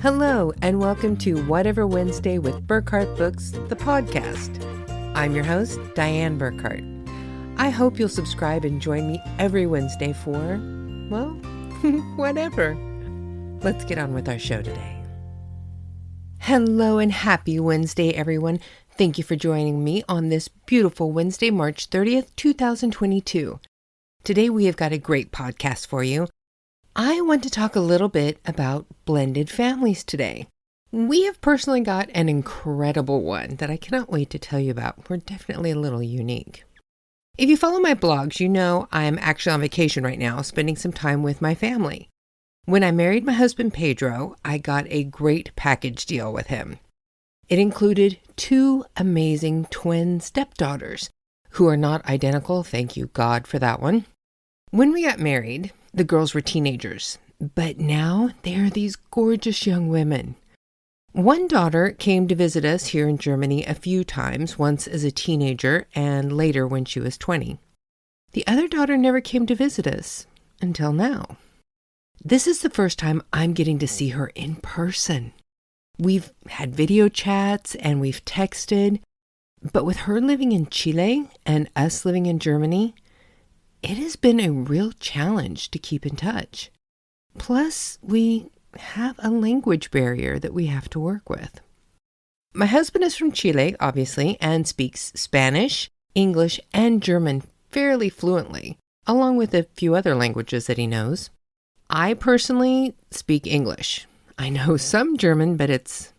Hello, and welcome to Whatever Wednesday with Burkhart Books, the podcast. I'm your host, Dianne Burkhart. I hope you'll subscribe and join me every Wednesday for, well, whatever. Let's get on with our show today. Hello and happy Wednesday, everyone. Thank you for joining me on this beautiful Wednesday, March 30th, 2022. Today we have got a great podcast for you. I want to talk a little bit about blended families today. We have personally got an incredible one that I cannot wait to tell you about. We're definitely a little unique. If you follow my blogs, you know I'm actually on vacation right now, spending some time with my family. When I married my husband Pedro, I got a great package deal with him. It included 2 amazing twin stepdaughters who are not identical. Thank you, God, for that one. When we got married, the girls were teenagers, but now they are these gorgeous young women. One daughter came to visit us here in Germany a few times, once as a teenager and later when she was 20. The other daughter never came to visit us until now. This is the first time I'm getting to see her in person. We've had video chats and we've texted, but with her living in Chile and us living in Germany, it has been a real challenge to keep in touch. Plus, we have a language barrier that we have to work with. My husband is from Chile, obviously, and speaks Spanish, English, and German fairly fluently, along with a few other languages that he knows. I personally speak English. I know some German, but it's,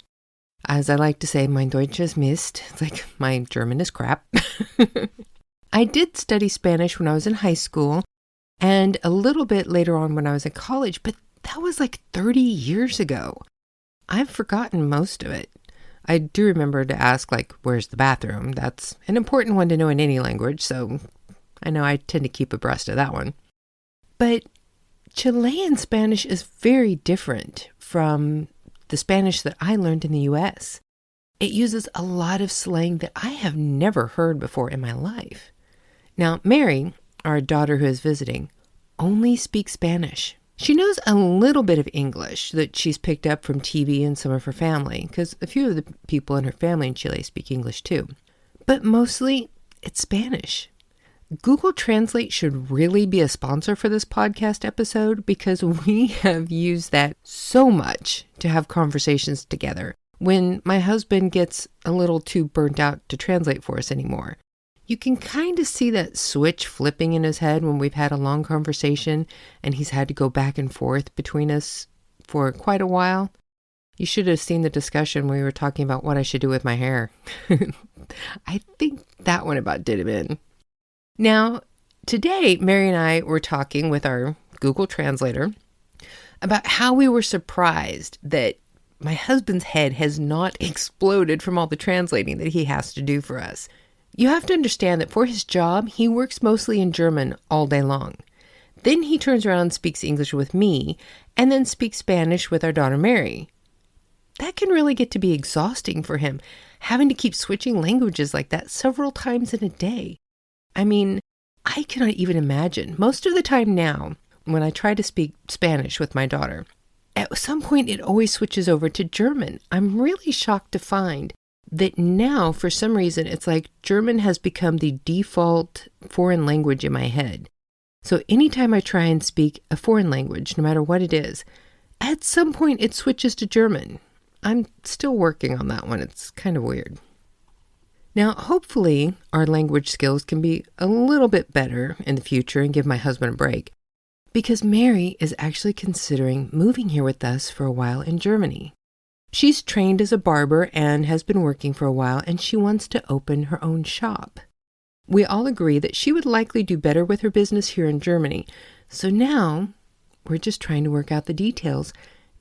as I like to say, mein Deutsch ist Mist. It's like my German is crap. I did study Spanish when I was in high school and a little bit later on when I was in college, but that was like 30 years ago. I've forgotten most of it. I do remember to ask, like, where's the bathroom? That's an important one to know in any language, so I know I tend to keep abreast of that one. But Chilean Spanish is very different from the Spanish that I learned in the U.S. It uses a lot of slang that I have never heard before in my life. Now, Mary, our daughter who is visiting, only speaks Spanish. She knows a little bit of English that she's picked up from TV and some of her family, because a few of the people in her family in Chile speak English too. But mostly, it's Spanish. Google Translate should really be a sponsor for this podcast episode because we have used that so much to have conversations together when my husband gets a little too burnt out to translate for us anymore. You can kind of see that switch flipping in his head when we've had a long conversation and he's had to go back and forth between us for quite a while. You should have seen the discussion when we were talking about what I should do with my hair. I think that one about did him in. Now, today, Mary and I were talking with our Google Translator about how we were surprised that my husband's head has not exploded from all the translating that he has to do for us. You have to understand that for his job, he works mostly in German all day long. Then he turns around and speaks English with me, and then speaks Spanish with our daughter Mary. That can really get to be exhausting for him, having to keep switching languages like that several times in a day. I mean, I cannot even imagine. Most of the time now, when I try to speak Spanish with my daughter, at some point it always switches over to German. I'm really shocked to find that now, for some reason, it's like German has become the default foreign language in my head. So anytime I try and speak a foreign language, no matter what it is, at some point it switches to German. I'm still working on that one. It's kind of weird. Now, hopefully, our language skills can be a little bit better in the future and give my husband a break, because Mary is actually considering moving here with us for a while in Germany. She's trained as a barber and has been working for a while, and she wants to open her own shop. We all agree that she would likely do better with her business here in Germany, so now we're just trying to work out the details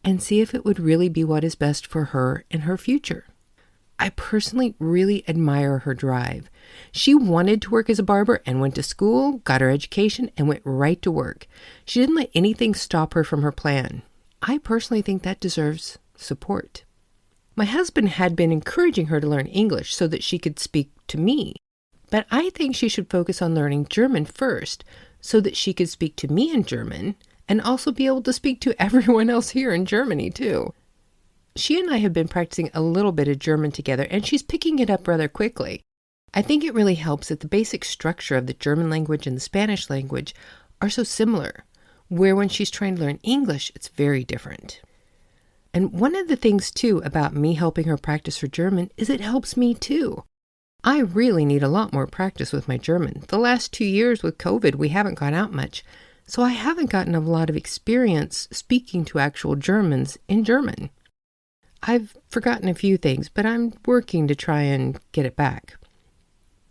and see if it would really be what is best for her and her future. I personally really admire her drive. She wanted to work as a barber and went to school, got her education, and went right to work. She didn't let anything stop her from her plan. I personally think that deserves support. My husband had been encouraging her to learn English so that she could speak to me, but I think she should focus on learning German first so that she could speak to me in German and also be able to speak to everyone else here in Germany too. She and I have been practicing a little bit of German together, and she's picking it up rather quickly. I think it really helps that the basic structure of the German language and the Spanish language are so similar, where when she's trying to learn English, it's very different. And one of the things, too, about me helping her practice her German is it helps me, too. I really need a lot more practice with my German. The last 2 years with COVID, we haven't gone out much, so I haven't gotten a lot of experience speaking to actual Germans in German. I've forgotten a few things, but I'm working to try and get it back.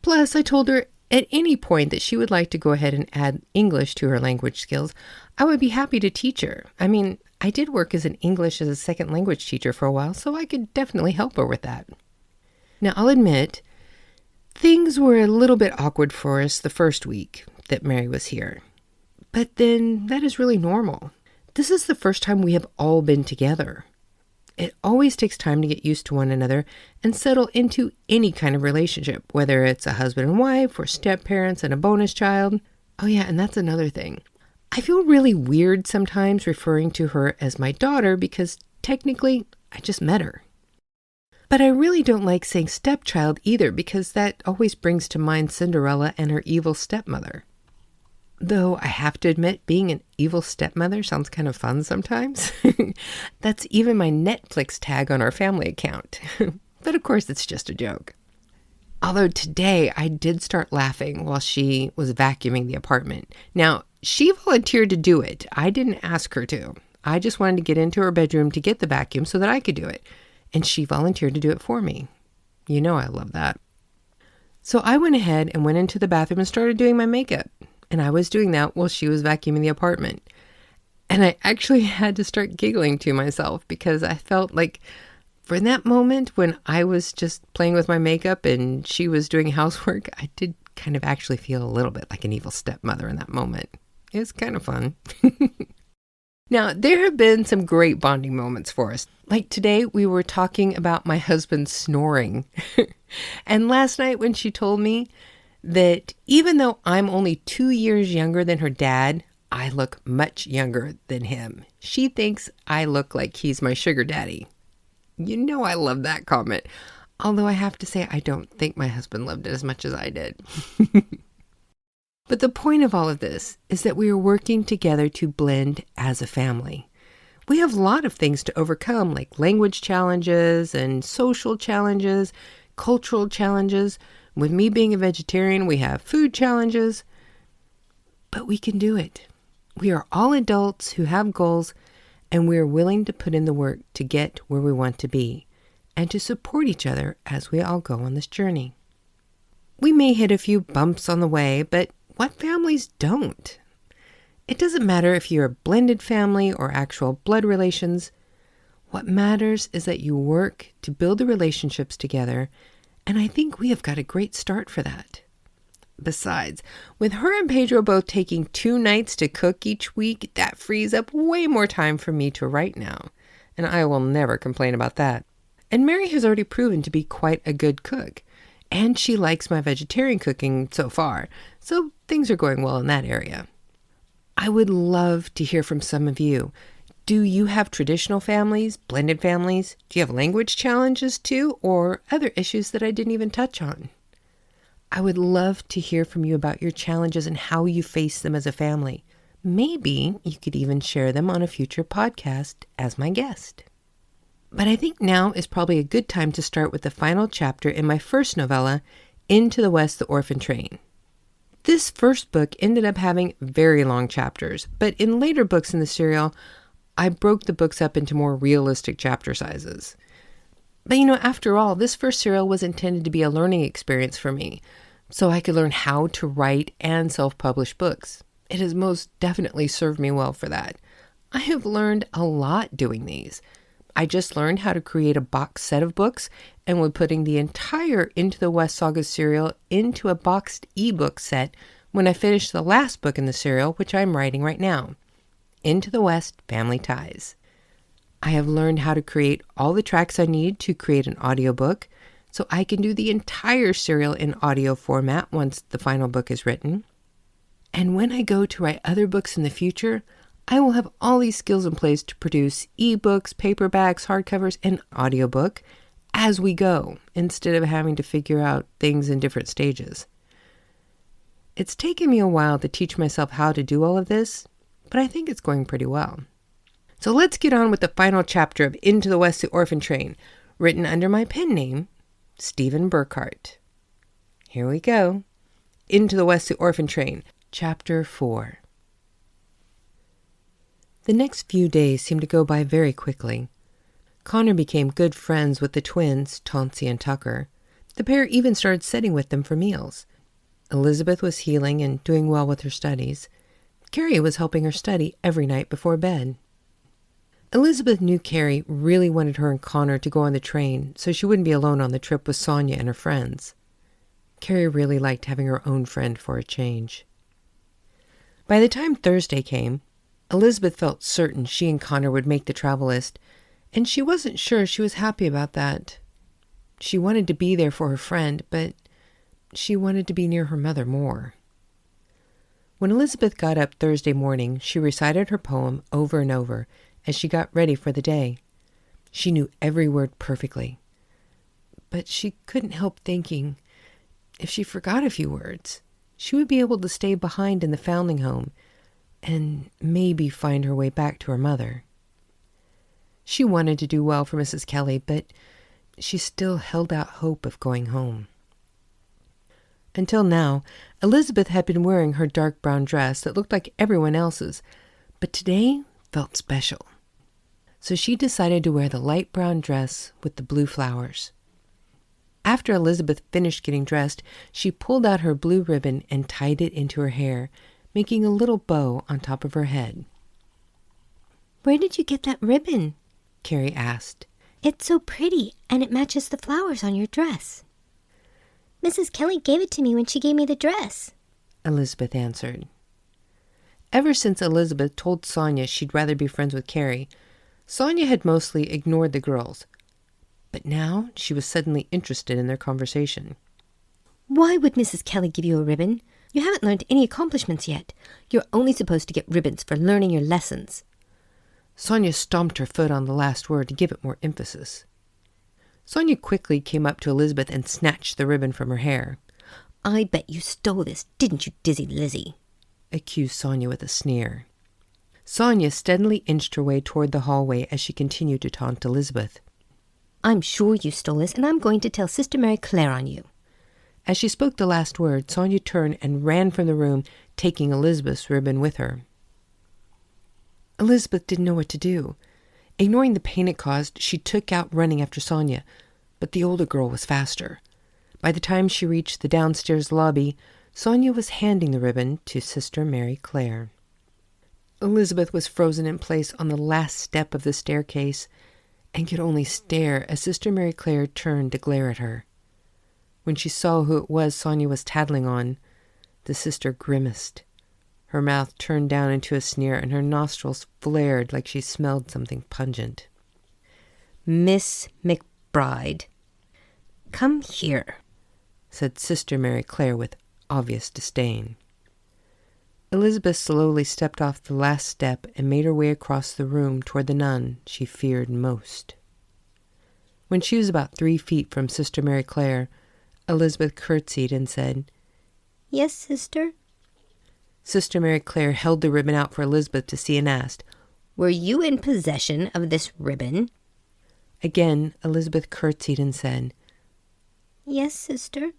Plus, I told her at any point that she would like to go ahead and add English to her language skills, I would be happy to teach her. I mean, I did work as an English as a second language teacher for a while, so I could definitely help her with that. Now, I'll admit, things were a little bit awkward for us the first week that Mary was here. But then that is really normal. This is the first time we have all been together. It always takes time to get used to one another and settle into any kind of relationship, whether it's a husband and wife or step-parents and a bonus child. Oh yeah, and that's another thing. I feel really weird sometimes referring to her as my daughter because technically I just met her. But I really don't like saying stepchild either because that always brings to mind Cinderella and her evil stepmother. Though I have to admit, being an evil stepmother sounds kind of fun sometimes. That's even my Netflix tag on our family account. But of course, it's just a joke. Although today I did start laughing while she was vacuuming the apartment. Now, she volunteered to do it. I didn't ask her to. I just wanted to get into her bedroom to get the vacuum so that I could do it. And she volunteered to do it for me. You know I love that. So I went ahead and went into the bathroom and started doing my makeup. And I was doing that while she was vacuuming the apartment. And I actually had to start giggling to myself because I felt like for that moment when I was just playing with my makeup and she was doing housework, I did kind of actually feel a little bit like an evil stepmother in that moment. It was kind of fun. Now, there have been some great bonding moments for us. Like today, we were talking about my husband snoring. And last night when she told me that even though I'm only 2 years younger than her dad, I look much younger than him. She thinks I look like he's my sugar daddy. You know I love that comment. Although I have to say I don't think my husband loved it as much as I did. But the point of all of this is that we are working together to blend as a family. We have a lot of things to overcome, like language challenges and social challenges, cultural challenges. With me being a vegetarian, we have food challenges. But we can do it. We are all adults who have goals, and we are willing to put in the work to get where we want to be, and to support each other as we all go on this journey. We may hit a few bumps on the way, but what families don't? It doesn't matter if you're a blended family or actual blood relations. What matters is that you work to build the relationships together, and I think we have got a great start for that. Besides, with her and Pedro both taking 2 nights to cook each week, that frees up way more time for me to write now, and I will never complain about that. And Mary has already proven to be quite a good cook, and she likes my vegetarian cooking so far, so things are going well in that area. I would love to hear from some of you. Do you have traditional families, blended families? Do you have language challenges too, or other issues that I didn't even touch on? I would love to hear from you about your challenges and how you face them as a family. Maybe you could even share them on a future podcast as my guest. But I think now is probably a good time to start with the final chapter in my first novella, Into the West, the Orphan Train. This first book ended up having very long chapters, but in later books in the serial, I broke the books up into more realistic chapter sizes. But after all, this first serial was intended to be a learning experience for me, so I could learn how to write and self-publish books. It has most definitely served me well for that. I have learned a lot doing these. I just learned how to create a box set of books, and with putting the entire Into the West Saga serial into a boxed ebook set when I finished the last book in the serial, which I'm writing right now, Into the West Family Ties. I have learned how to create all the tracks I need to create an audiobook, so I can do the entire serial in audio format once the final book is written. And when I go to write other books in the future, I will have all these skills in place to produce ebooks, paperbacks, hardcovers, and audiobook as we go, instead of having to figure out things in different stages. It's taken me a while to teach myself how to do all of this, but I think it's going pretty well. So let's get on with the final chapter of Into the West, the Orphan Train, written under my pen name, Stephen Burkhart. Here we go. Into the West, the Orphan Train, Chapter 4. The next few days seemed to go by very quickly. Connor became good friends with the twins, Tauncey and Tucker. The pair even started sitting with them for meals. Elizabeth was healing and doing well with her studies. Carrie was helping her study every night before bed. Elizabeth knew Carrie really wanted her and Connor to go on the train so she wouldn't be alone on the trip with Sonia and her friends. Carrie really liked having her own friend for a change. By the time Thursday came, Elizabeth felt certain she and Connor would make the travel list, and she wasn't sure she was happy about that. She wanted to be there for her friend, but she wanted to be near her mother more. When Elizabeth got up Thursday morning, she recited her poem over and over as she got ready for the day. She knew every word perfectly. But she couldn't help thinking, if she forgot a few words, she would be able to stay behind in the foundling home and maybe find her way back to her mother. She wanted to do well for Mrs. Kelly, but she still held out hope of going home. Until now, Elizabeth had been wearing her dark brown dress that looked like everyone else's, but today felt special. So she decided to wear the light brown dress with the blue flowers. After Elizabeth finished getting dressed, she pulled out her blue ribbon and tied it into her hair, making a little bow on top of her head. "Where did you get that ribbon?" Carrie asked. "It's so pretty, and it matches the flowers on your dress." "Mrs. Kelly gave it to me when she gave me the dress," Elizabeth answered. Ever since Elizabeth told Sonia she'd rather be friends with Carrie, Sonia had mostly ignored the girls. But now she was suddenly interested in their conversation. "Why would Mrs. Kelly give you a ribbon? You haven't learned any accomplishments yet. You're only supposed to get ribbons for learning your lessons." Sonia stomped her foot on the last word to give it more emphasis. Sonia quickly came up to Elizabeth and snatched the ribbon from her hair. "I bet you stole this, didn't you, Dizzy Lizzie?" accused Sonia with a sneer. Sonia steadily inched her way toward the hallway as she continued to taunt Elizabeth. "I'm sure you stole this, and I'm going to tell Sister Mary Claire on you." As she spoke the last word, Sonia turned and ran from the room, taking Elizabeth's ribbon with her. Elizabeth didn't know what to do. Ignoring the pain it caused, she took out running after Sonia, but the older girl was faster. By the time she reached the downstairs lobby, Sonia was handing the ribbon to Sister Mary Claire. Elizabeth was frozen in place on the last step of the staircase and could only stare as Sister Mary Claire turned to glare at her. When she saw who it was Sonia was tattling on, the sister grimaced. Her mouth turned down into a sneer and her nostrils flared like she smelled something pungent. "Miss McBride, come here," said Sister Mary Claire with obvious disdain. Elizabeth slowly stepped off the last step and made her way across the room toward the nun she feared most. When she was about 3 feet from Sister Mary Claire, Elizabeth curtsied and said, "Yes, sister?" Sister Mary Claire held the ribbon out for Elizabeth to see and asked, "Were you in possession of this ribbon?" Again, Elizabeth curtsied and said, "Yes, sister."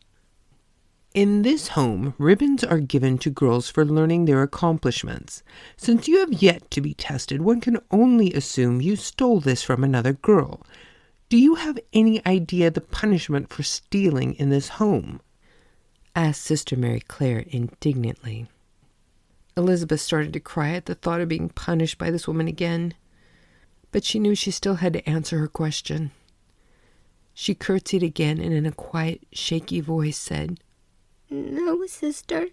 In this home, ribbons are given to girls for learning their accomplishments. Since you have yet to be tested, one can only assume you stole this from another girl. Do you have any idea the punishment for stealing in this home?" asked Sister Mary Claire indignantly. Elizabeth started to cry at the thought of being punished by this woman again, but she knew she still had to answer her question. She curtsied again and in a quiet, shaky voice said, "No, sister."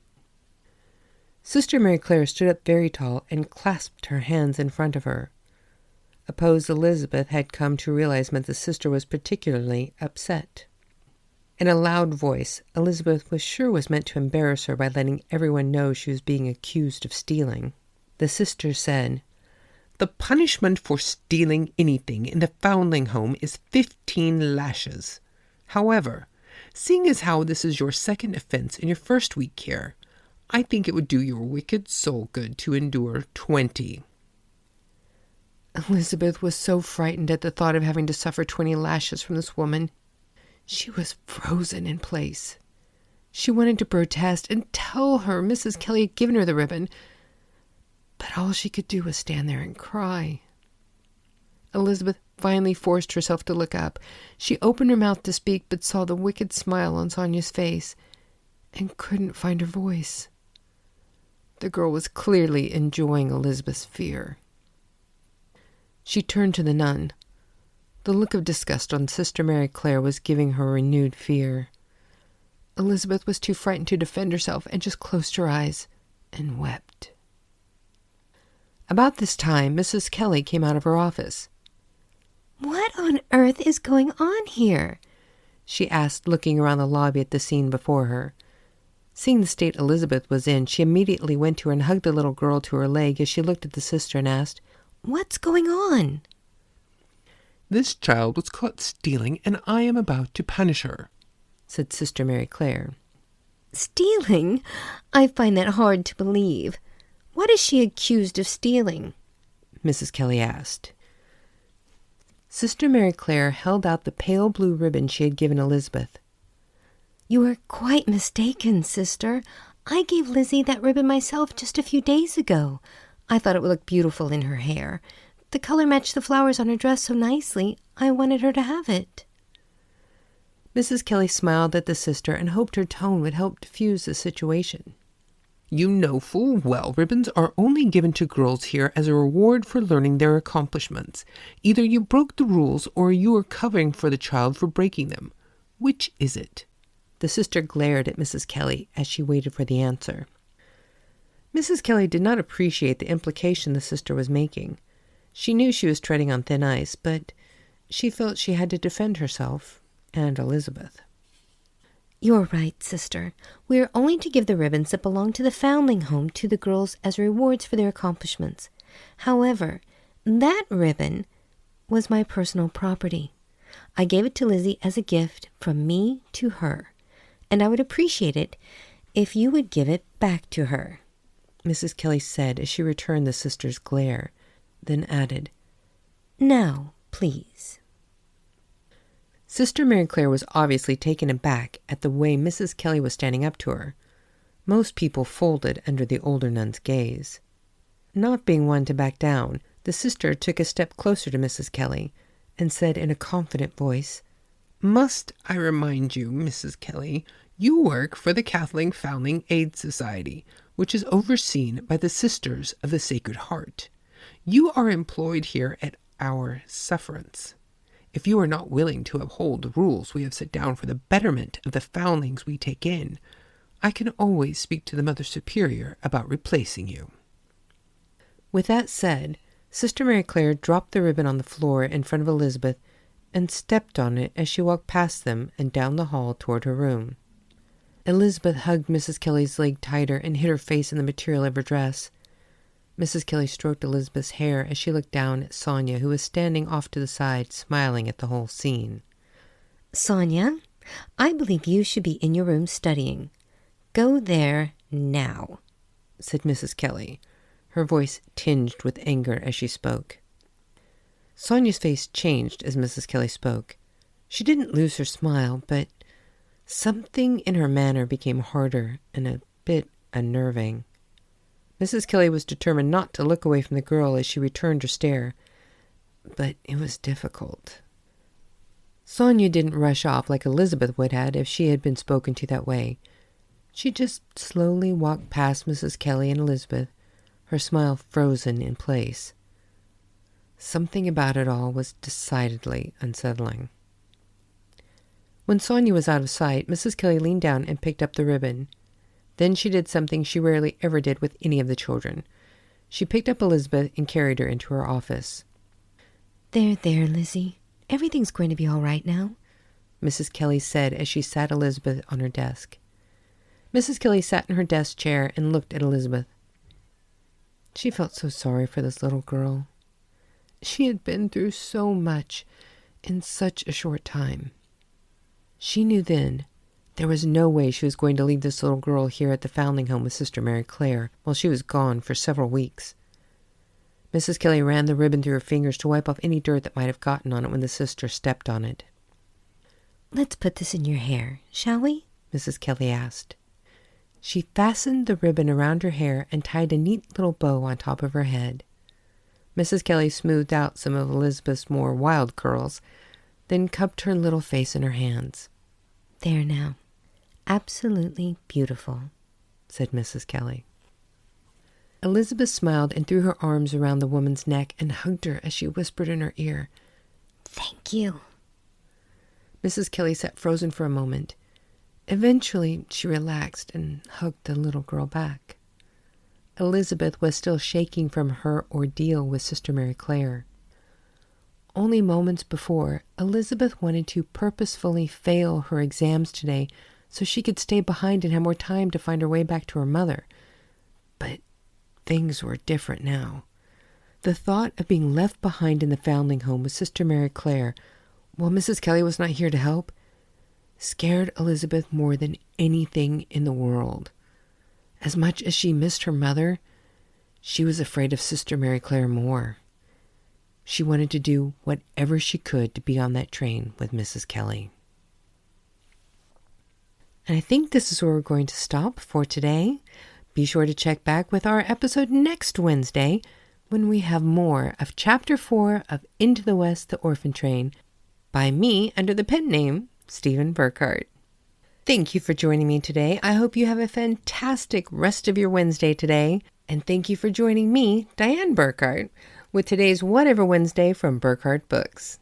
Sister Mary Claire stood up very tall and clasped her hands in front of her. A pose Elizabeth had come to realize meant the sister was particularly upset. In a loud voice Elizabeth was sure was meant to embarrass her by letting everyone know she was being accused of stealing. The sister said, "The punishment for stealing anything in the foundling home is 15 lashes. However, seeing as how this is your second offense in your first week here, I think it would do your wicked soul good to endure 20. Elizabeth was so frightened at the thought of having to suffer 20 lashes from this woman. She was frozen in place. She wanted to protest and tell her Mrs. Kelly had given her the ribbon, but all she could do was stand there and cry. Elizabeth finally forced herself to look up. She opened her mouth to speak, but saw the wicked smile on Sonia's face and couldn't find her voice. The girl was clearly enjoying Elizabeth's fear. She turned to the nun. The look of disgust on Sister Mary Clare was giving her renewed fear. Elizabeth was too frightened to defend herself and just closed her eyes and wept. About this time, Mrs. Kelly came out of her office. "What on earth is going on here?" she asked, looking around the lobby at the scene before her. Seeing the state Elizabeth was in, she immediately went to her and hugged the little girl to her leg as she looked at the sister and asked, "What's going on?" This child was caught stealing, and I am about to punish her, said Sister Mary Clare. "Stealing? I find that hard to believe. What is she accused of stealing?" Mrs. Kelly asked. Sister Mary Clare held out the pale blue ribbon she had given Elizabeth. "You are quite mistaken, sister. I gave Lizzie that ribbon myself just a few days ago. I thought it would look beautiful in her hair. The color matched the flowers on her dress so nicely, I wanted her to have it." Mrs. Kelly smiled at the sister and hoped her tone would help diffuse the situation. You know full well ribbons are only given to girls here as a reward for learning their accomplishments. Either you broke the rules or you are covering for the child for breaking them. Which is it? The sister glared at Mrs. Kelly as she waited for the answer. Mrs. Kelly did not appreciate the implication the sister was making. She knew she was treading on thin ice, but she felt she had to defend herself and Elizabeth. "You're right, sister. We are only to give the ribbons that belong to the foundling home to the girls as rewards for their accomplishments. However, that ribbon was my personal property. I gave it to Lizzie as a gift from me to her, and I would appreciate it if you would give it back to her," Mrs. Kelly said as she returned the sister's glare, then added, "Now, please." Sister Mary Clare was obviously taken aback at the way Mrs. Kelly was standing up to her. Most people folded under the older nun's gaze. Not being one to back down, the sister took a step closer to Mrs. Kelly and said in a confident voice, Must I remind you, Mrs. Kelly, you work for the Catholic Foundling Aid Society, which is overseen by the Sisters of the Sacred Heart. You are employed here at our sufferance. If you are not willing to uphold the rules we have set down for the betterment of the foundlings we take in, I can always speak to the Mother Superior about replacing you. With that said, Sister Mary Clare dropped the ribbon on the floor in front of Elizabeth and stepped on it as she walked past them and down the hall toward her room. Elizabeth hugged Mrs. Kelly's leg tighter and hid her face in the material of her dress. Mrs. Kelly stroked Elizabeth's hair as she looked down at Sonia, who was standing off to the side, smiling at the whole scene. "Sonia, I believe you should be in your room studying. Go there now," said Mrs. Kelly, her voice tinged with anger as she spoke. Sonia's face changed as Mrs. Kelly spoke. She didn't lose her smile, but something in her manner became harder and a bit unnerving. Mrs. Kelly was determined not to look away from the girl as she returned her stare, but it was difficult. Sonia didn't rush off like Elizabeth would have if she had been spoken to that way. She just slowly walked past Mrs. Kelly and Elizabeth, her smile frozen in place. Something about it all was decidedly unsettling. When Sonia was out of sight, Mrs. Kelly leaned down and picked up the ribbon. Then she did something she rarely ever did with any of the children. She picked up Elizabeth and carried her into her office. There, Lizzie. Everything's going to be all right now," Mrs. Kelly said as she sat Elizabeth on her desk. Mrs. Kelly sat in her desk chair and looked at Elizabeth. She felt so sorry for this little girl. She had been through so much in such a short time. She knew then there was no way she was going to leave this little girl here at the Foundling Home with Sister Mary Clare while she was gone for several weeks. Mrs. Kelly ran the ribbon through her fingers to wipe off any dirt that might have gotten on it when the sister stepped on it. "Let's put this in your hair, shall we?" Mrs. Kelly asked. She fastened the ribbon around her hair and tied a neat little bow on top of her head. Mrs. Kelly smoothed out some of Elizabeth's more wild curls, then cupped her little face in her hands. "There now. Absolutely beautiful," said Mrs. Kelly. Elizabeth smiled and threw her arms around the woman's neck and hugged her as she whispered in her ear, "Thank you." Mrs. Kelly sat frozen for a moment. Eventually, she relaxed and hugged the little girl back. Elizabeth was still shaking from her ordeal with Sister Mary Clare. Only moments before, Elizabeth wanted to purposefully fail her exams today so she could stay behind and have more time to find her way back to her mother. But things were different now. The thought of being left behind in the Foundling Home with Sister Mary Clare, while Mrs. Kelly was not here to help, scared Elizabeth more than anything in the world. As much as she missed her mother, she was afraid of Sister Mary Clare more. She wanted to do whatever she could to be on that train with Mrs. Kelly. And I think this is where we're going to stop for today. Be sure to check back with our episode next Wednesday when we have more of Chapter 4 of Into the West, the Orphan Train by me under the pen name Stephen Burkhart. Thank you for joining me today. I hope you have a fantastic rest of your Wednesday today. And thank you for joining me, Dianne Burkhart, with today's Whatever Wednesday from Burkhart Books.